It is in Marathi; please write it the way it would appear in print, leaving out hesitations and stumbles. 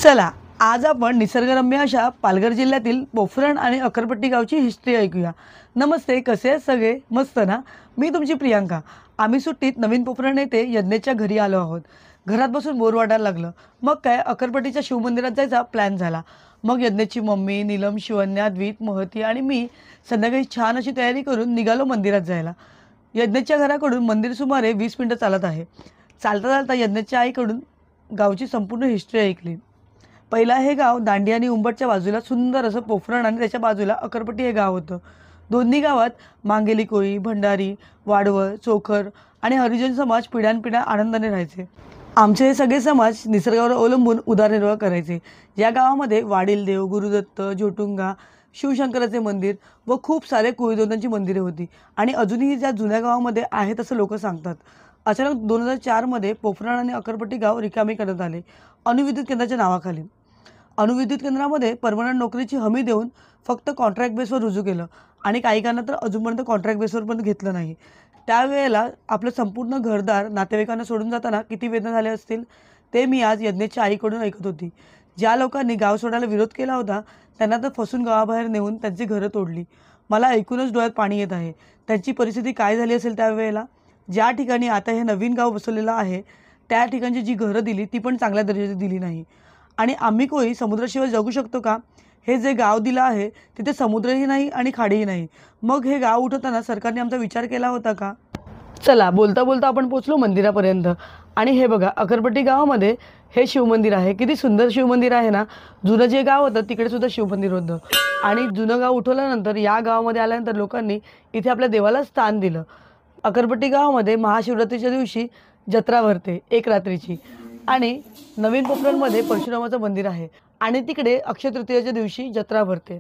चला, आज आपण निसर्गरम्य अशा पालघर जिल्ह्यातील पोफरण आणि अक्करपट्टी गावची हिस्ट्री ऐकूया। नमस्ते, कसे आहेत सगळे? मस्त ना? मी तुमची प्रियांका। आम्ही सुट्टीत नवीन पोफरण येथे यज्ञेच्या घरी आलो आहोत। घरात बसून बोर वाटायला लागलं। मग काय अक्करपट्टीच्या शिवमंदिरात जायचा प्लॅन झाला। मग यज्ञेची मम्मी, नीलम, शिवन्या, द्वित, महती आणि मी संध्याकाळी छान अशी तयारी करून निघालो मंदिरात जायला। यज्ञेच्या घराकडून मंदिर सुमारे 20 मिनिटं चालत आहे। चालता चालता यज्ञेच्या आईकडून गावची संपूर्ण हिस्ट्री ऐकली। पहिला हे गाव दांडी आणि उंबरच्या बाजूला सुंदर असं पोफरण आणि त्याच्या बाजूला अक्करपट्टी हे गाव होतं। दोन्ही गावात मांगेली कोळी, भंडारी, वाडवळ, चोखर आणि हरिजन समाज पिढ्यानपिढ्या आनंदाने राहायचे। आमचे हे सगळे समाज निसर्गावर अवलंबून उदरनिर्वाह करायचे। या गावामध्ये वाडील देव, गुरुदत्त, जोटुंगा, शिवशंकराचे मंदिर व खूप सारे कुळदेवतांची मंदिरे होती आणि अजूनही ज्या जुन्या गावामध्ये आहेत असं लोक सांगतात। अचानक 2004 मध्ये पोफरण आणि अक्करपट्टी गाव रिकामी करण्यात आले अणुविद्युत केंद्राच्या नावाखाली। अणुविद्युत केंद्रामध्ये परमनंट नोकरीची हमी देऊन फक्त कॉन्ट्रॅक्ट बेसवर रुजू केलं आणि काहीकांना तर अजूनपर्यंत कॉन्ट्रॅक्ट बेसवर पण घेतलं नाही। त्यावेळेला आपलं संपूर्ण घरदार नातेवाईकांना सोडून जाताना किती वेदना झाले असतील ते मी आज यज्ञेच्या आईकडून ऐकत होती। ज्या लोकांनी गाव सोडायला विरोध केला होता त्यांना तर फसून गावाबाहेर नेऊन त्यांची घरं तोडली। मला ऐकूनच डोळ्यात पाणी येत आहे। त्यांची परिस्थिती काय झाली असेल त्यावेळेला। ज्या ठिकाणी आता हे नवीन गाव बसवलेलं आहे त्या ठिकाणची जी घरं दिली ती पण चांगल्या दर्जाची दिली नाही। आणि आम्ही कोळी समुद्राशिवाय जगू शकतो का? हे जे गाव दिलं आहे तिथे समुद्रही नाही आणि खाडीही नाही। मग हे गाव उठवताना सरकारने आमचा विचार केला होता का? चला, बोलता बोलता आपण पोचलो मंदिरापर्यंत। आणि हे बघा, अक्करपट्टी गावामध्ये हे शिवमंदिर आहे। किती सुंदर शिवमंदिर आहे ना। जुनं जे गाव होतं तिकडे सुद्धा शिवमंदिर होतं आणि जुनं गाव उठवल्यानंतर या गावामध्ये आल्यानंतर लोकांनी इथे आपल्या देवाला स्थान दिलं। अक्करपट्टी गावामध्ये महाशिवरात्रीच्या दिवशी जत्रा भरते 1 रात्रीची आणि नवीन पोफरणमध्ये परशुरामाचं मंदिर आहे आणि तिकडे अक्षय तृतीयेच्या दिवशी जत्रा भरते।